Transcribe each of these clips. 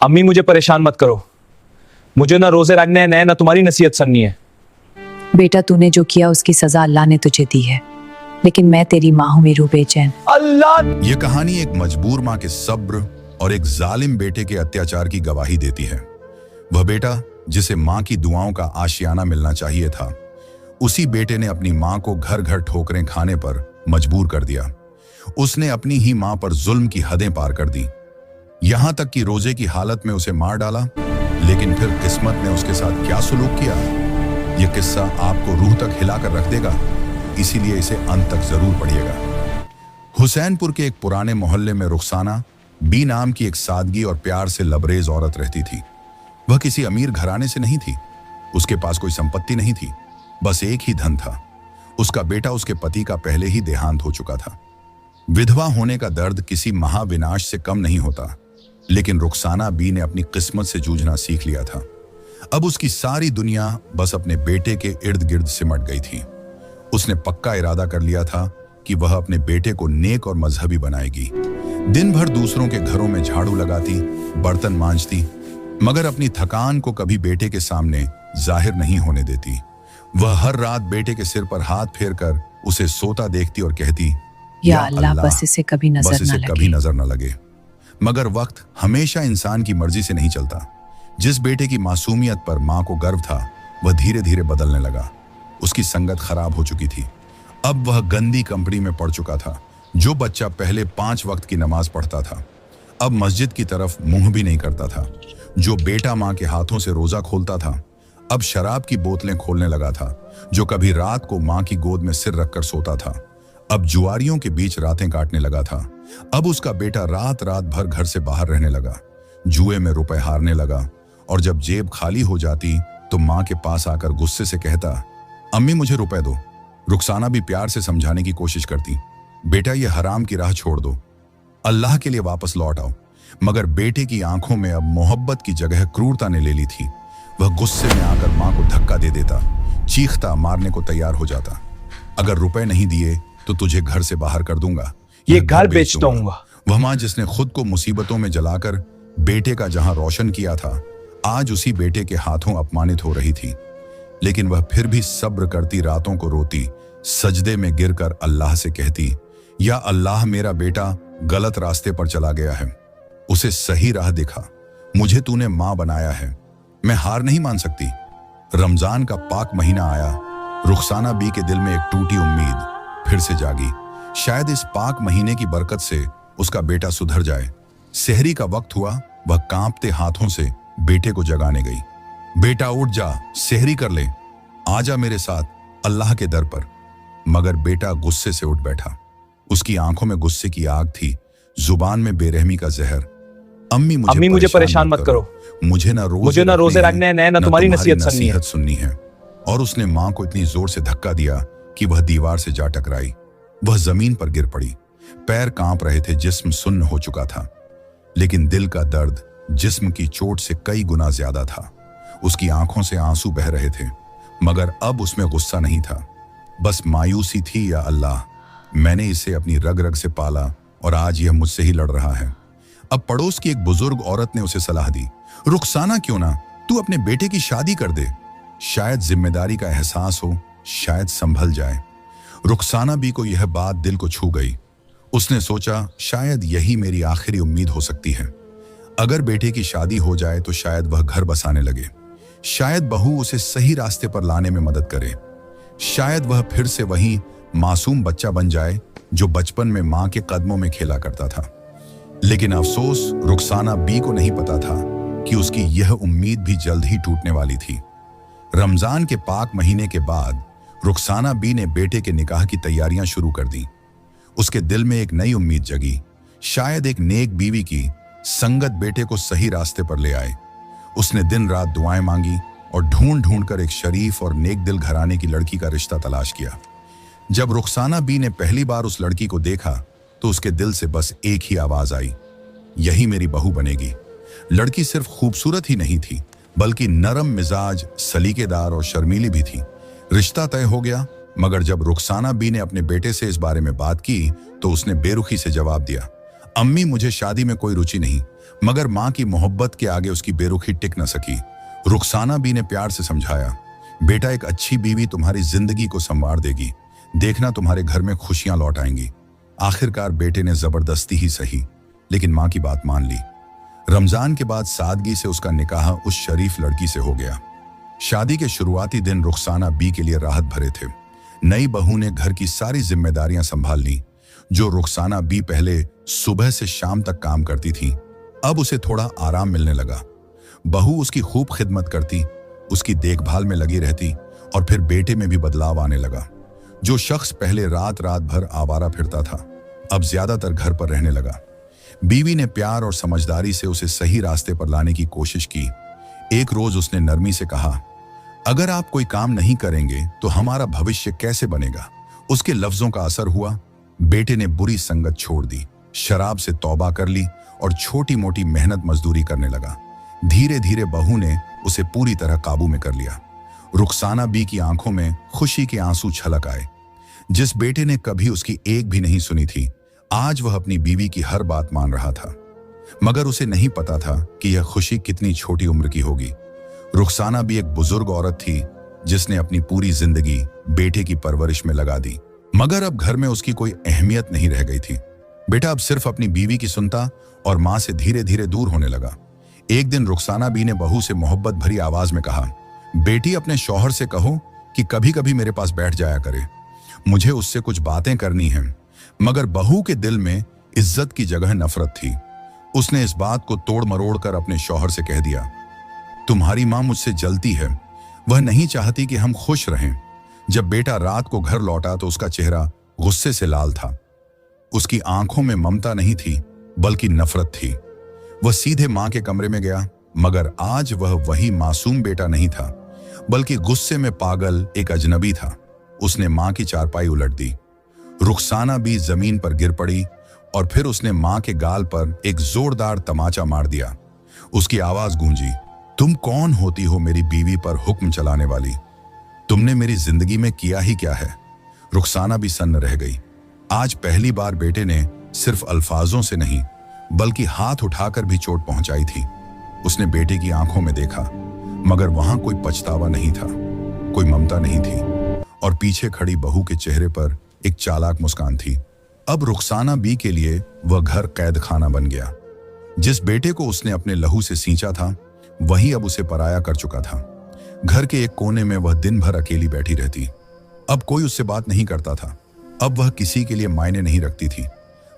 अम्मी मुझे परेशान मत करो। मुझे ना रोजे रखने हैं ना तुम्हारी नसीहत सुननी है। बेटा तूने जो किया उसकी सजा अल्लाह ने तुझे दी है, लेकिन मैं तेरी माँ हूँ मेरू बेचैन। अल्लाह। ये कहानी एक मजबूर माँ के सब्र और एक जालिम बेटे के अत्याचार की गवाही देती है। वह बेटा जिसे माँ की दुआओं का आशियाना मिलना चाहिए था, उसी बेटे ने अपनी माँ को घर घर ठोकरें खाने पर मजबूर कर दिया। उसने अपनी ही माँ पर जुल्म की हदें पार कर दी, यहां तक कि रोजे की हालत में उसे मार डाला। लेकिन फिर किस्मत ने उसके साथ क्या सुलूक किया, यह किस्सा आपको रूह तक हिलाकर रख देगा, इसीलिए इसे अंत तक जरूर पढ़िएगा। हुसैनपुर के एक पुराने मोहल्ले में रुखसाना बी नाम की एक सादगी और प्यार से लबरेज औरत रहती थी। वह किसी अमीर घराने से नहीं थी, उसके पास कोई संपत्ति नहीं थी, बस एक ही धन था। उसका बेटा उसके पति का पहले ही देहांत हो चुका था। विधवा होने का दर्द किसी महाविनाश से कम नहीं होता, लेकिन रुखसाना बी ने अपनी किस्मत से जूझना सीख लिया था। अब उसकी सारी दुनिया बस अपने बेटे के इर्द गिर्द सिमट गई थी। उसने पक्का इरादा कर लिया था कि वह अपने बेटे को नेक और मजहबी बनाएगी। दिन भर दूसरों के घरों में झाड़ू लगाती, बर्तन मांजती, मगर अपनी थकान को कभी बेटे के सामने जाहिर नहीं होने देती। वह हर रात बेटे के सिर पर हाथ फेरकर उसे सोता देखती और कहती, या अल्लाह बस इसे कभी नजर न लगे। मगर वक्त हमेशा इंसान की मर्जी से नहीं चलता। जिस बेटे की मासूमियत पर माँ को गर्व था, वह धीरे धीरे बदलने लगा। उसकी संगत खराब हो चुकी थी। अब वह गंदी कंपनी में पड़ चुका था। जो बच्चा पहले 5 वक्त की नमाज पढ़ता था, अब मस्जिद की तरफ मुंह भी नहीं करता था। जो बेटा माँ के हाथों से रोजा खोलता था, अब शराब की बोतलें खोलने लगा था। जो कभी रात को माँ की गोद में सिर रखकर सोता था, अब जुआरियों के बीच रातें काटने लगा था। अब उसका बेटा रात रात भर घर से बाहर रहने लगा, जुए में रुपए हारने लगा, और जब जेब खाली हो जाती तो माँ के पास आकर गुस्से से कहता, अम्मी मुझे रुपए दो। रुखसाना भी प्यार से समझाने की कोशिश करती, बेटा ये हराम की राह छोड़ दो, अल्लाह के लिए वापस लौट आओ। मगर बेटे की आंखों में अब मोहब्बत की जगह क्रूरता ने ले ली थी। वह गुस्से में आकर माँ को धक्का दे देता, चीखता, मारने को तैयार हो जाता। अगर रुपए नहीं दिए तो तुझे घर से बाहर कर दूंगा, ये घर बेच दूंगा। वह माँ जिसने खुद को मुसीबतों में जलाकर बेटे का जहां रोशन किया था, आज उसी बेटे के हाथों अपमानित हो रही थी। लेकिन वह फिर भी सब्र करती, रातों को रोती, सजदे में गिरकर अल्लाह से कहती, या अल्लाह मेरा बेटा गलत रास्ते पर चला गया है, उसे सही राह दिखा। मुझे तूने माँ बनाया है, मैं हार नहीं मान सकती। रमजान का पाक महीना आया। रुखसाना बी के दिल में एक टूटी उम्मीद फिर से जागी। शायद इस पाक महीने की बरकत से उसका बेटा सुधर जाए। सेहरी का वक्त हुआ। वह कांपते हाथों से बेटे को जगाने गई। बेटा उठ जा, सेहरी कर ले, आजा मेरे साथ अल्लाह के दर पर। मगर बेटा गुस्से से उठ बैठा। उसकी आंखों में गुस्से की आग थी, जुबान में बेरहमी का जहर। अम्मी मुझे परेशान मत करो। मुझे ना रोजे रखने हैं ना तुम्हारी नसीहत सुननी है। और उसने माँ को इतनी जोर से धक्का दिया कि वह दीवार से जा टकराई। वह जमीन पर गिर पड़ी। पैर कांप रहे थे, जिस्म सुन्न हो चुका था, लेकिन दिल का दर्द जिस्म की चोट से कई गुना ज्यादा था। उसकी आंखों से आंसू बह रहे थे, मगर अब उसमें गुस्सा नहीं था, बस मायूसी थी। या अल्लाह, मैंने इसे अपनी रग रग से पाला और आज यह मुझसे ही लड़ रहा है। अब पड़ोस की एक बुजुर्ग औरत ने उसे सलाह दी, रुखसाना क्यों ना तू अपने बेटे की शादी कर दे, शायद जिम्मेदारी का एहसास हो, शायद संभल जाए। रुखसाना बी को यह बात दिल को छू गई। उसने सोचा, शायद यही मेरी आखिरी उम्मीद हो सकती है। अगर बेटे की शादी हो जाए तो शायद वह घर बसाने लगे, शायद बहू उसे सही रास्ते पर लाने में मदद करे, शायद वह फिर से वही मासूम बच्चा बन जाए जो बचपन में माँ के कदमों में खेला करता था। लेकिन अफसोस, रुखसाना बी को नहीं पता था कि उसकी यह उम्मीद भी जल्द ही टूटने वाली थी। रमजान के पाक महीने के बाद रुखसाना बी ने बेटे के निकाह की तैयारियां शुरू कर दी। उसके दिल में एक नई उम्मीद जगी, शायद एक नेक बीवी की संगत बेटे को सही रास्ते पर ले आए। उसने दिन रात दुआएं मांगी और ढूंढ ढूंढ कर एक शरीफ और नेक दिल घराने की लड़की का रिश्ता तलाश किया। जब रुखसाना बी ने पहली बार उस लड़की को देखा तो उसके दिल से बस एक ही आवाज आई, यही मेरी बहू बनेगी। लड़की सिर्फ खूबसूरत ही नहीं थी, बल्कि नरम मिजाज, सलीकेदार और शर्मीली भी थी। रिश्ता तय हो गया, मगर जब रुखसाना बी ने अपने बेटे से इस बारे में बात की तो उसने बेरुखी से जवाब दिया, अम्मी मुझे शादी में कोई रुचि नहीं, मगर मां की मोहब्बत के आगे उसकी बेरुखी टिक न सकी। रुखसाना बी ने प्यार से समझाया, बेटा एक अच्छी बीवी तुम्हारी जिंदगी को संवार देगी, देखना तुम्हारे घर में खुशियां लौट आएंगी। आखिरकार बेटे ने जबरदस्ती ही सही लेकिन मां की बात मान ली। रमजान के बाद सादगी से उसका निकाह उस शरीफ लड़की से हो गया। शादी के शुरुआती दिन रुखसाना बी के लिए राहत भरे थे। नई बहू ने घर की सारी जिम्मेदारियां संभाल ली। जो रुखसाना बी पहले सुबह से शाम तक काम करती थी, अब उसे थोड़ा आराम मिलने लगा। बहू उसकी खूब खिदमत करती, उसकी देखभाल में लगी रहती और फिर बेटे में भी बदलाव आने लगा। जो शख्स पहले रात रात भर आवारा फिरता था, अब ज्यादातर घर पर रहने लगा। बीवी ने प्यार और समझदारी से उसे सही रास्ते पर लाने की कोशिश की। एक रोज उसने नरमी से कहा, अगर आप कोई काम नहीं करेंगे तो हमारा भविष्य कैसे बनेगा। उसके लफ्जों का असर हुआ। बेटे ने बुरी संगत छोड़ दी, शराब से तौबा कर ली और छोटी मोटी मेहनत मजदूरी करने लगा। धीरे धीरे बहू ने उसे पूरी तरह काबू में कर लिया। रुखसाना बी की आंखों में खुशी के आंसू छलक आए। जिस बेटे ने कभी उसकी एक भी नहीं सुनी थी, आज वह अपनी बीवी की हर बात मान रहा था। मगर उसे नहीं पता था कि यह खुशी कितनी छोटी उम्र की होगी। रुखसाना भी एक बुजुर्ग औरत थी जिसने अपनी पूरी जिंदगी बेटे की परवरिश में लगा दी। मगर अब घर में उसकी कोई अहमियत नहीं रह गई थी। बेटा अब सिर्फ अपनी बीवी की सुनता और मां से धीरे धीरे दूर होने लगा। एक दिन रुखसाना बी ने बहू से मोहब्बत भरी आवाज में कहा, बेटी अपने शौहर से कहो कि कभी कभी मेरे पास बैठ जाया करे, मुझे उससे कुछ बातें करनी हैं। मगर बहू के दिल में इज्जत की जगह नफरत थी। उसने इस बात को तोड़ मरोड़ कर अपने शौहर से कह दिया, तुम्हारी मां मुझसे जलती है, वह नहीं चाहती कि हम खुश रहें। जब बेटा रात को घर लौटा तो उसका चेहरा गुस्से से लाल था। उसकी आंखों में ममता नहीं थी बल्कि नफरत थी। वह सीधे मां के कमरे में गया, मगर आज वह वही मासूम बेटा नहीं था बल्कि गुस्से में पागल एक अजनबी था। उसने मां की चारपाई उलट दी। रुखसाना भी जमीन पर गिर पड़ी और फिर उसने मां के गाल पर एक जोरदार तमाचा मार दिया। उसकी आवाज गूंजी, तुम कौन होती हो मेरी बीवी पर हुक्म चलाने वाली? तुमने मेरी जिंदगी में किया ही क्या है? रुखसाना भी सन्न रह गई। आज पहली बार बेटे ने सिर्फ अल्फाजों से नहीं बल्कि हाथ उठाकर भी चोट पहुंचाई थी। उसने बेटे की आंखों में देखा, मगर वहां कोई पछतावा नहीं था, कोई ममता नहीं थी और पीछे खड़ी बहू के चेहरे पर एक चालाक मुस्कान थी। अब रुखसाना बी के लिए वह घर कैद खाना बन गया। जिस बेटे को उसने अपने लहू से सींचा था, वही अब उसे पराया कर चुका था। घर के एक कोने में वह दिन भर अकेली बैठी रहती। अब कोई उससे बात नहीं करता था। अब वह किसी के लिए मायने नहीं रखती थी।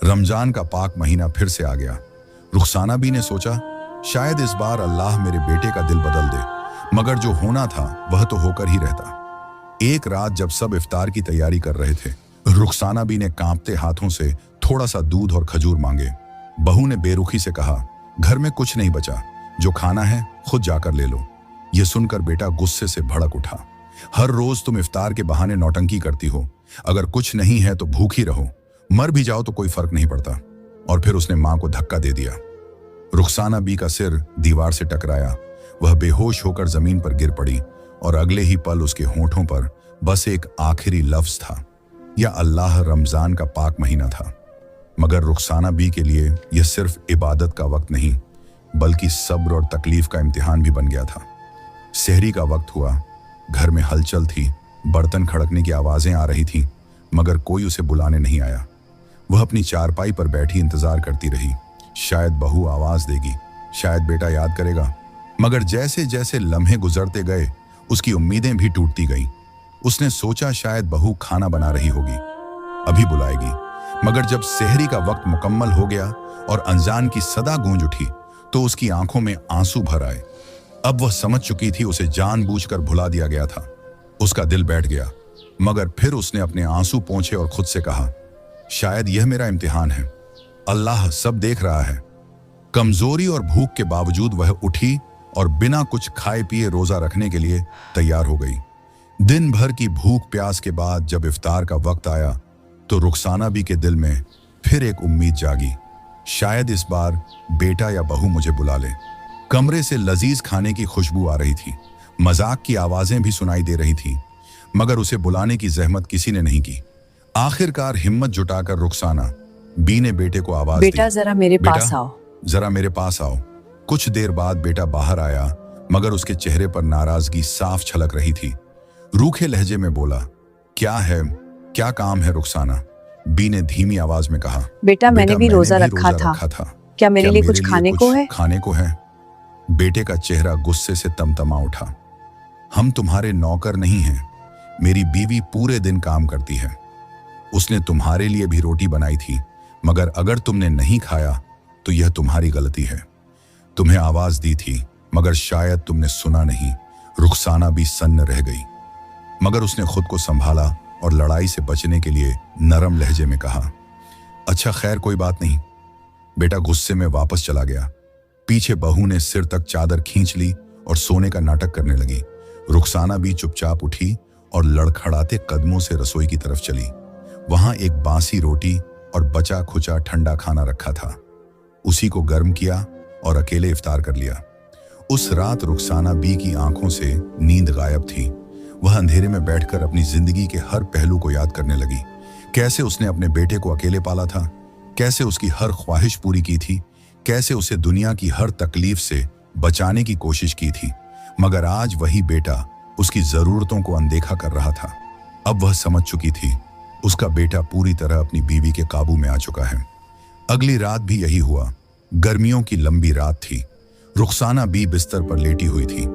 रमजान का पाक महीना फिर से आ गया। रुखसाना बी ने सोचा, शायद इस बार अल्लाह मेरे बेटे का दिल बदल दे। मगर जो होना था वह तो होकर ही रहता। एक रात जब सब इफ्तार की तैयारी कर रहे थे, रुखसाना बी ने कांपते हाथों से थोड़ा सा दूध और खजूर मांगे। बहू ने बेरुखी से कहा, घर में कुछ नहीं बचा, जो खाना है खुद जाकर ले लो। यह सुनकर बेटा गुस्से से भड़क उठा। हर रोज तुम इफ्तार के बहाने नौटंकी करती हो, अगर कुछ नहीं है तो भूखी रहो, मर भी जाओ तो कोई फर्क नहीं पड़ता। और फिर उसने मां को धक्का दे दिया। रुखसाना बी का सिर दीवार से टकराया। वह बेहोश होकर जमीन पर गिर पड़ी और अगले ही पल उसके होंठों पर बस एक आखिरी लफ्ज था, या अल्लाह। रमजान का पाक महीना था, मगर रुखसाना बी के लिए यह सिर्फ इबादत का वक्त नहीं बल्कि सब्र और तकलीफ का इम्तिहान भी बन गया था। सहरी का वक्त हुआ। घर में हलचल थी, बर्तन खड़कने की आवाजें आ रही थीं, मगर कोई उसे बुलाने नहीं आया। वह अपनी चारपाई पर बैठी इंतजार करती रही। शायद बहू आवाज देगी, शायद बेटा याद करेगा। मगर जैसे जैसे लम्हे गुजरते गए, उसकी उम्मीदें भी टूटती गईं। उसने सोचा शायद बहू खाना बना रही होगी, अभी बुलाएगी। मगर जब सहरी का वक्त मुकम्मल हो गया और अजान की सदा गूंज उठी, तो उसकी आंखों में आंसू भर आए। अब वह समझ चुकी थी उसे जानबूझकर भुला दिया गया था। उसका दिल बैठ गया, मगर फिर उसने अपने आंसू पोंछे और खुद से कहा, शायद यह मेरा इम्तिहान है, अल्लाह सब देख रहा है। कमजोरी और भूख के बावजूद वह उठी और बिना कुछ खाए पिए रोजा रखने के लिए तैयार हो गई। दिन भर की भूख प्यास के बाद जब इफ्तार का वक्त आया, तो रुखसाना बी के दिल में फिर एक उम्मीद जागी, शायद इस बार बेटा या बहू मुझे बुला ले। कमरे से लजीज खाने की खुशबू आ रही थी, मजाक की आवाजें भी सुनाई दे रही थी, मगर उसे बुलाने की जहमत किसी ने नहीं की। आखिरकार हिम्मत जुटाकर रुखसाना बी ने बेटे को आवाज दी, बेटा जरा मेरे बेटा? पास आओ। जरा मेरे पास आओ। कुछ देर बाद बेटा बाहर आया, मगर उसके चेहरे पर नाराजगी साफ छलक रही थी। रूखे लहजे में बोला, क्या है, क्या काम है रुखसाना? बी ने धीमी आवाज में कहा। बेटा मैंने भी रोजा रखा था। क्या मेरे लिए कुछ खाने को है? खाने को है? बेटे का चेहरा गुस्से से तमतमा उठा। हम तुम्हारे नौकर नहीं हैं। मेरी बीवी पूरे दिन काम करती है। उसने तुम्हारे लिए भी रोटी बनाई थी, मगर अगर तुमने नहीं खाया तो यह तुम्हारी गलती है। तुम्हें आवाज दी थी, मगर शायद तुमने सुना नहीं। रुखसाना भी सन्न रह गई, मगर उसने खुद को संभाला और लड़ाई से बचने के लिए नरम लहजे में कहा, अच्छा खैर कोई बात नहीं। बेटा गुस्से में वापस चला गया। पीछे बहू ने सिर तक चादर खींच ली और सोने का नाटक करने लगी। रुखसाना भी चुपचाप उठी और लड़खड़ाते कदमों से रसोई की तरफ चली। वहां एक बासी रोटी और बचा खुचा ठंडा खाना रखा था। उसी को गर्म किया और अकेले इफ्तार कर लिया। उस रात रुखसाना बी की आंखों से नींद गायब थी। वह अंधेरे में बैठकर अपनी जिंदगी के हर पहलू को याद करने लगी। कैसे उसने अपने बेटे को अकेले पाला था, कैसे उसकी हर ख्वाहिश पूरी की थी, कैसे उसे दुनिया की हर तकलीफ से बचाने की कोशिश की थी, मगर आज वही बेटा उसकी जरूरतों को अनदेखा कर रहा था। अब वह समझ चुकी थी, उसका बेटा पूरी तरह अपनी बीवी के काबू में आ चुका है। अगली रात भी यही हुआ। गर्मियों की लंबी रात थी। रुखसाना भी बिस्तर पर लेटी हुई थी।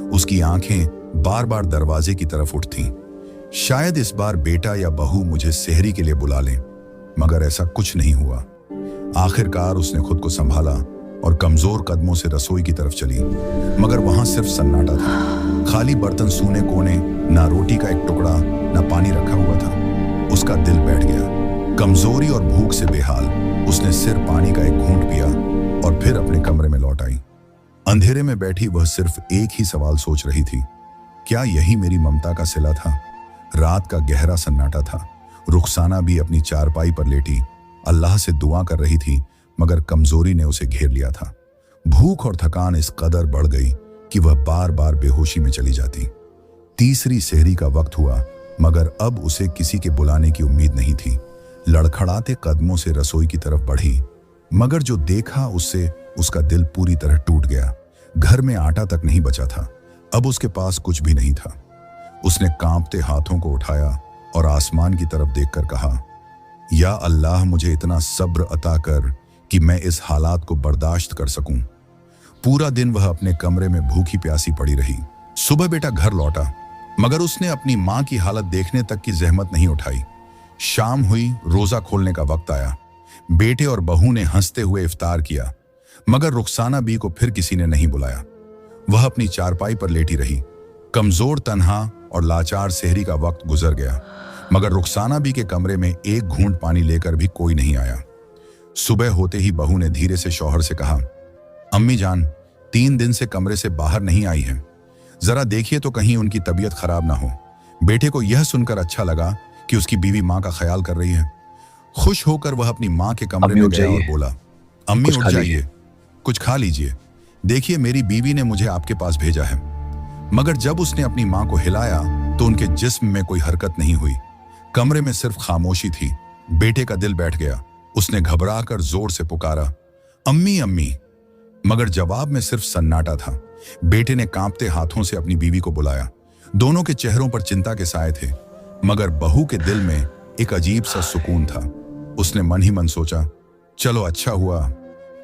उसकी आंखें बार बार दरवाजे की तरफ उठतीं। शायद इस बार बेटा या बहू मुझे सेहरी के लिए बुला लें, मगर ऐसा कुछ नहीं हुआ। आखिरकार उसने खुद को संभाला और कमजोर कदमों से रसोई की तरफ चली, मगर वहां सिर्फ सन्नाटा था। खाली बर्तन, सूने कोने, ना रोटी का एक टुकड़ा, ना पानी रखा हुआ था। उसका दिल बैठ गया। कमजोरी और भूख से बेहाल उसने सिर्फ पानी का एक घूंट पिया और फिर अपने कमरे में लौट आई। अंधेरे में बैठी वह सिर्फ एक ही सवाल सोच रही थी, क्या यही मेरी ममता का सिला था? रात का गहरा सन्नाटा था। रुखसाना भी अपनी चारपाई पर लेटी अल्लाह से दुआ कर रही थी, मगर कमजोरी ने उसे घेर लिया था। भूख और थकान इस कदर बढ़ गई कि वह बार बार बेहोशी में चली जाती। तीसरी सेहरी का वक्त हुआ, मगर अब उसे किसी के बुलाने की उम्मीद नहीं थी। लड़खड़ाते कदमों से रसोई की तरफ बढ़ी, मगर जो देखा उससे उसका दिल पूरी तरह टूट गया। घर में आटा तक नहीं बचा था। अब उसके पास कुछ भी नहीं था। उसने कांपते हाथों को उठाया और आसमान की तरफ देखकर कहा, या अल्लाह मुझे इतना सब्र अता कर कि मैं इस हालात को बर्दाश्त कर सकूं। पूरा दिन वह अपने कमरे में भूखी प्यासी पड़ी रही। सुबह बेटा घर लौटा, मगर उसने अपनी मां की हालत देखने तक की जहमत नहीं उठाई। शाम हुई, रोजा खोलने का वक्त आया। बेटे और बहू ने हंसते हुए इफ्तार किया, मगर रुखसाना बी को फिर किसी ने नहीं बुलाया। वह अपनी चारपाई पर लेटी रही। कमजोर, तन्हा और लाचार सेहरी का वक्त गुजर गया, मगर रुखसाना बी के कमरे में एक घूंट पानी लेकर भी कोई नहीं आया। सुबह होते ही बहू ने धीरे से शौहर से कहा, अम्मी जान 3 दिन से कमरे से बाहर नहीं आई हैं। जरा देखिए तो कहीं उनकी तबीयत खराब ना हो। बेटे को यह सुनकर अच्छा लगा कि उसकी बीवी मां का ख्याल कर रही है। खुश होकर वह अपनी मां के कमरे में गया और बोला, अम्मी उठ जाइए, कुछ खा लीजिए। देखिए मेरी बीवी ने मुझे आपके पास भेजा है। मगर जब उसने अपनी मां को हिलाया तो उनके जिस्म में कोई हरकत नहीं हुई। कमरे में सिर्फ खामोशी थी। बेटे का दिल बैठ गया। उसने घबराकर जोर से पुकारा, अम्मी अम्मी, मगर जवाब में सिर्फ सन्नाटा था। बेटे ने कांपते हाथों से अपनी बीवी को बुलाया। दोनों के चेहरों पर चिंता के साए थे, मगर बहू के दिल में एक अजीब सा सुकून था। उसने मन ही मन सोचा, चलो अच्छा हुआ,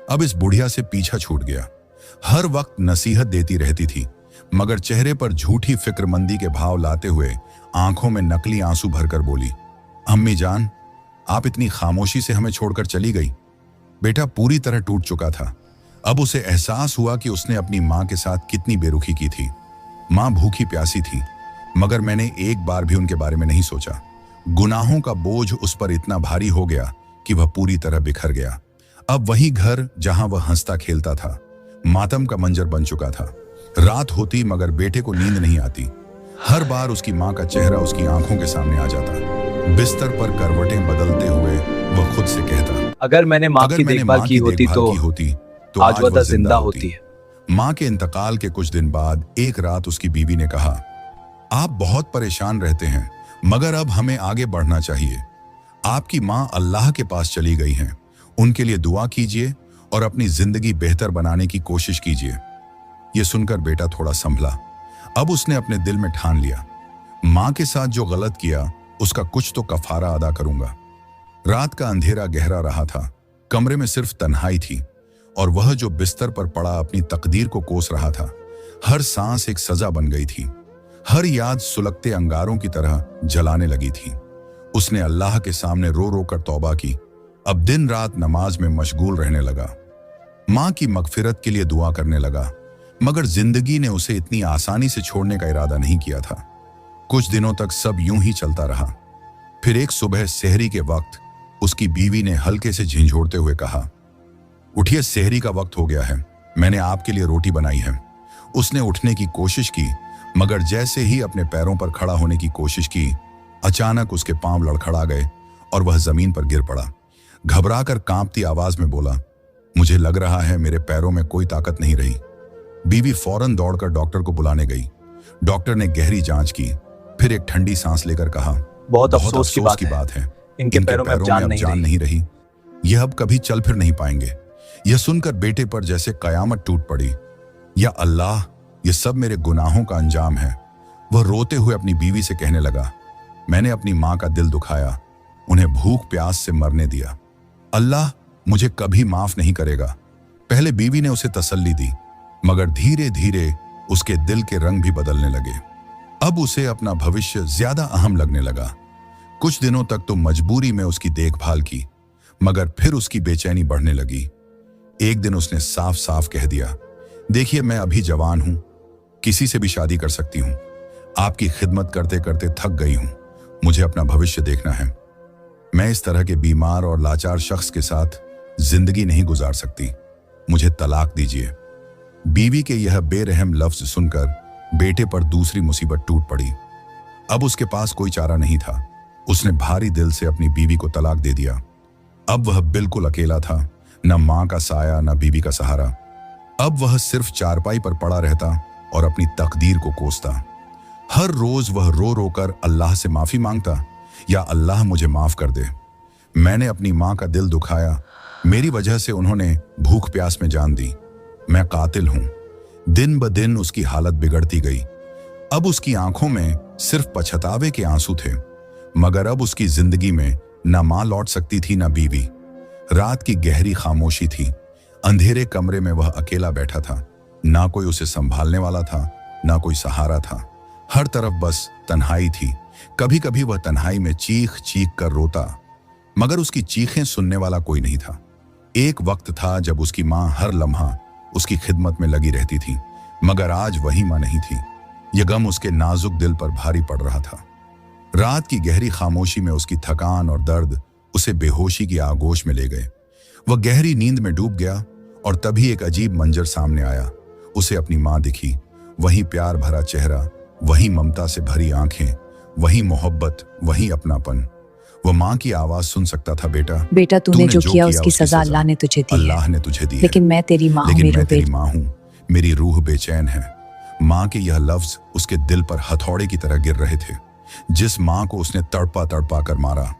अब इस बुढ़िया से पीछा छूट गया। हर वक्त नसीहत देती रहती थी, मगर चेहरे पर झूठी फिक्रमंदी के भाव लाते हुए आंखों में नकली आंसू भरकर बोली, अम्मी जान आप इतनी खामोशी से हमें छोड़कर चली गई। बेटा पूरी तरह टूट चुका था। अब उसे एहसास हुआ कि उसने अपनी मां के साथ कितनी बेरुखी की थी। मां भूखी प्यासी थी, मगर मैंने एक बार भी उनके बारे में नहीं सोचा। गुनाहों का बोझ उस पर इतना भारी हो गया कि वह पूरी तरह बिखर गया। अब वही घर जहां वह हंसता खेलता था, मातम का मंजर बन चुका था। रात होती मगर बेटे को नींद नहीं आती। हर बार उसकी मां का चेहरा उसकी आंखों के सामने आ जाता। बिस्तर पर करवटें बदलते हुए वह खुद से कहता, अगर मैंने मां की देखभाल की होती तो आज वह जिंदा होती है। मां के इंतकाल के कुछ दिन बाद एक रात उसकी बीवी ने कहा, आप बहुत परेशान रहते हैं, मगर अब हमें आगे बढ़ना चाहिए। आपकी मां अल्लाह के पास चली गई हैं, उनके लिए दुआ कीजिए और अपनी जिंदगी बेहतर बनाने की कोशिश कीजिए। यह सुनकर बेटा थोड़ा संभला। अब उसने अपने दिल में ठान लिया, मां के साथ जो गलत किया उसका कुछ तो कफारा अदा करूंगा। रात का अंधेरा गहरा रहा था, कमरे में सिर्फ तन्हाई थी और वह जो बिस्तर पर पड़ा अपनी तकदीर को कोस रहा था। हर सांस एक सजा बन गई थी, हर याद सुलगते अंगारों की तरह जलाने लगी थी। उसने अल्लाह के सामने रो रो कर तौबा की। अब दिन रात नमाज में मशगूल रहने लगा, मां की मगफिरत के लिए दुआ करने लगा, मगर जिंदगी ने उसे इतनी आसानी से छोड़ने का इरादा नहीं किया था। कुछ दिनों तक सब यूं ही चलता रहा। फिर एक सुबह सेहरी के वक्त उसकी बीवी ने हल्के से झिंझोड़ते हुए कहा, उठिए, सेहरी का वक्त हो गया है, मैंने आपके लिए रोटी बनाई है। उसने उठने की कोशिश की, मगर जैसे ही अपने पैरों पर खड़ा होने की कोशिश की, अचानक उसके पांव लड़खड़ा गए और वह जमीन पर गिर पड़ा। घबराकर कांपती आवाज में बोला, मुझे लग रहा है मेरे पैरों में कोई ताकत नहीं रही। बीवी फौरन दौड़कर डॉक्टर को बुलाने गई। डॉक्टर ने गहरी जांच की, फिर एक ठंडी सांस लेकर कहा, बहुत अफसोस की बात है, इनके पैरों में अब जान नहीं रही। यह अब कभी चल फिर नहीं पाएंगे। यह सुनकर बेटे पर जैसे कयामत टूट पड़ी। या अल्लाह, यह सब मेरे गुनाहों का अंजाम है। वह रोते हुए अपनी बीवी से कहने लगा, मैंने अपनी मां का दिल दुखाया, उन्हें भूख प्यास से मरने दिया। अल्लाह मुझे कभी माफ नहीं करेगा। पहले बीवी ने उसे तसल्ली दी, मगर धीरे धीरे उसके दिल के रंग भी बदलने लगे। अब उसे अपना भविष्य ज्यादा अहम लगने लगा। कुछ दिनों तक तो मजबूरी में उसकी देखभाल की, मगर फिर उसकी बेचैनी बढ़ने लगी। एक दिन उसने साफ साफ कह दिया, देखिए, मैं अभी जवान हूं, किसी से भी शादी कर सकती हूं। आपकी खिदमत करते करते थक गई हूं, मुझे अपना भविष्य देखना है। मैं इस तरह के बीमार और लाचार शख्स के साथ जिंदगी नहीं गुजार सकती, मुझे तलाक दीजिए। बीवी के यह बेरहम लफ्ज सुनकर बेटे पर दूसरी मुसीबत टूट पड़ी। अब उसके पास कोई चारा नहीं था। उसने भारी दिल से अपनी बीवी को तलाक दे दिया। अब वह बिल्कुल अकेला था, न मां का साया न बीवी का सहारा। अब वह सिर्फ चारपाई पर पड़ा रहता और अपनी तकदीर को कोसता। हर रोज वह रो रो कर अल्लाह से माफी मांगता, या अल्लाह मुझे माफ कर दे, मैंने अपनी मां का दिल दुखाया, मेरी वजह से उन्होंने भूख प्यास में जान दी, मैं कातिल हूं। दिन ब दिन उसकी हालत बिगड़ती गई। अब उसकी आंखों में सिर्फ पछतावे के आंसू थे, मगर अब उसकी जिंदगी में न मां लौट सकती थी न बीवी। रात की गहरी खामोशी थी। अंधेरे कमरे में वह अकेला बैठा था। ना कोई उसे संभालने वाला था, ना कोई सहारा था। हर तरफ बस तन्हाई थी। कभी कभी वह तन्हाई में चीख चीख कर रोता, मगर उसकी चीखें सुनने वाला कोई नहीं था। एक वक्त था जब उसकी मां हर लम्हा उसकी खिदमत में लगी रहती थी, मगर आज वही मां नहीं थी। यह गम उसके नाजुक दिल पर भारी पड़ रहा था। रात की गहरी खामोशी में उसकी थकान और दर्द उसे बेहोशी की आगोश में ले गए। वह गहरी नींद में डूब गया और तभी एक अजीब मंजर सामने आया। उसे अपनी मां दिखी, वही प्यार भरा चेहरा, वही ममता से भरी आंखें, वही मोहब्बत, वही अपनापन। वह मां की आवाज सुन सकता था, बेटा तूने जो किया उसकी सजा अल्लाह ने तुझे दी अल्लाह है। ने तुझे दी है। लेकिन मैं तेरी माँ हूँ लेकिन मेरे मैं तेरी बेटे। मां हूं, मेरी रूह बेचैन है। मां के यह लफ्ज उसके दिल पर हथौड़े की तरह गिर रहे थे। जिस मां को उसने तड़पा तड़पा कर मारा,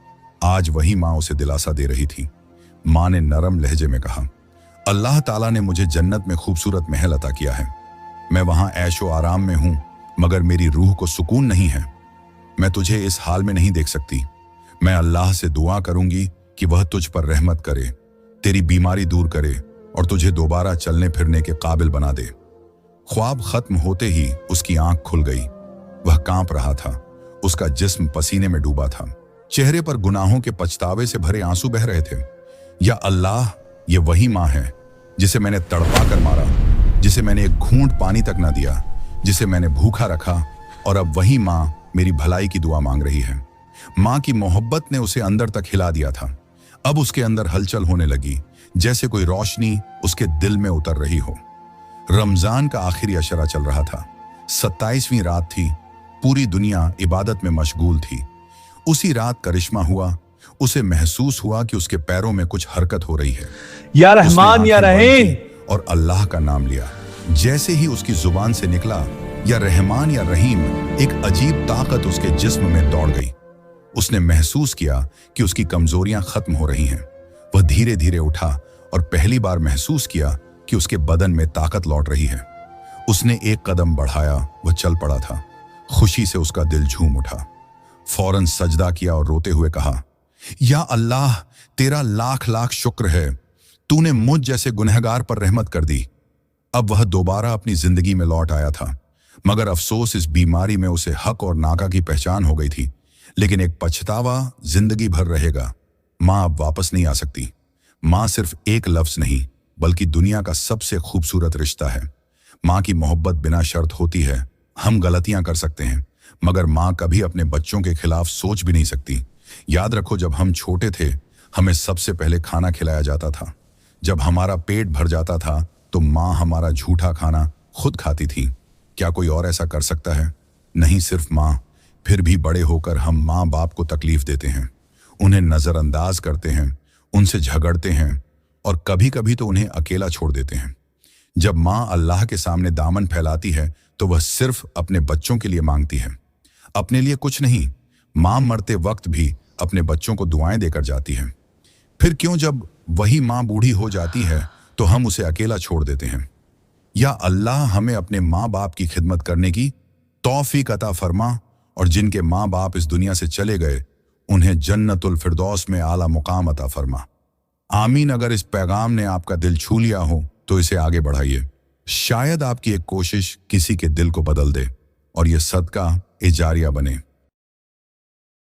आज वही मां उसे दिलासा दे रही थी। मां ने नरम लहजे में कहा, अल्लाह ताला ने मुझे जन्नत में खूबसूरत महल अता किया है। मैं वहां ऐशो आराम में हूं, मगर मेरी रूह को सुकून नहीं है। मैं तुझे इस हाल में नहीं देख सकती। मैं अल्लाह से दुआ करूंगी कि वह तुझ पर रहमत करे, तेरी बीमारी दूर करे और तुझे दोबारा चलने फिरने के काबिल बना दे। ख्वाब खत्म होते ही उसकी आंख खुल गई। वह कांप रहा था, उसका जिस्म पसीने में डूबा था। चेहरे पर गुनाहों के पछतावे से भरे आंसू बह रहे थे। या अल्लाह, ये वही मां है जिसे मैंने तड़पा कर मारा, जिसे मैंने एक घूंट पानी तक ना दिया, जिसे मैंने भूखा रखा, और अब वही मां मेरी भलाई की दुआ मांग रही है। मां की मोहब्बत ने उसे अंदर तक हिला दिया था। अब उसके अंदर हलचल होने लगी, जैसे कोई रोशनी उसके दिल में उतर रही हो। रमजान का आखिरी अशरा चल रहा था। 27वीं रात थी। पूरी दुनिया इबादत में मशगूल थी। उसी रात करिश्मा हुआ। उसे महसूस हुआ कि उसके पैरों में कुछ हरकत हो रही है। या उसने रहमान या आंखें बंद रहीम। की और अल्लाह का नाम लिया। जैसे ही उसकी जुबान से निकला या रहमान या रहीम, एक अजीब ताकत उसके जिस्म में दौड़ गई। उसने महसूस किया कि उसकी कमजोरियां खत्म हो रही हैं। वह धीरे धीरे उठा और पहली बार महसूस किया कि उसके बदन में ताकत लौट रही है। उसने एक कदम बढ़ाया, वह चल पड़ा था। खुशी से उसका दिल झूम उठा। फौरन सजदा किया और रोते हुए कहा, या अल्लाह, तेरा लाख लाख शुक्र है, तूने मुझ जैसे गुनहगार पर रहमत कर दी। अब वह दोबारा अपनी जिंदगी में लौट आया था, मगर अफसोस इस बीमारी में उसे हक और नाका की पहचान हो गई थी। लेकिन एक पछतावा जिंदगी भर रहेगा। माँ अब वापस नहीं आ सकती। माँ सिर्फ एक लफ्ज नहीं, बल्कि दुनिया का सबसे खूबसूरत रिश्ता है। माँ की मोहब्बत बिना शर्त होती है। हम गलतियां कर सकते हैं, मगर माँ कभी अपने बच्चों के खिलाफ सोच भी नहीं सकती। याद रखो, जब हम छोटे थे, हमें सबसे पहले खाना खिलाया जाता था। जब हमारा पेट भर जाता था, तो माँ हमारा झूठा खाना खुद खाती थी। क्या कोई और ऐसा कर सकता है? नहीं, सिर्फ माँ। फिर भी बड़े होकर हम माँ बाप को तकलीफ देते हैं, उन्हें नजरअंदाज करते हैं, उनसे झगड़ते हैं और कभी कभी तो उन्हें अकेला छोड़ देते हैं। जब माँ अल्लाह के सामने दामन फैलाती है, तो वह सिर्फ अपने बच्चों के लिए मांगती है, अपने लिए कुछ नहीं। माँ मरते वक्त भी अपने बच्चों को दुआएं देकर जाती है। फिर क्यों जब वही माँ बूढ़ी हो जाती है तो हम उसे अकेला छोड़ देते हैं? या अल्लाह हमें अपने माँ बाप की खिदमत करने की तौफीक अता फरमा, और जिनके माँ बाप इस दुनिया से चले गए, उन्हें जन्नतुल फिरदौस में आला मुकाम अता फरमा। आमीन। अगर इस पैगाम ने आपका दिल छू लिया हो तो इसे आगे बढ़ाइए। शायद आपकी एक कोशिश किसी के दिल को बदल दे और यह सदका ए जारिया बने।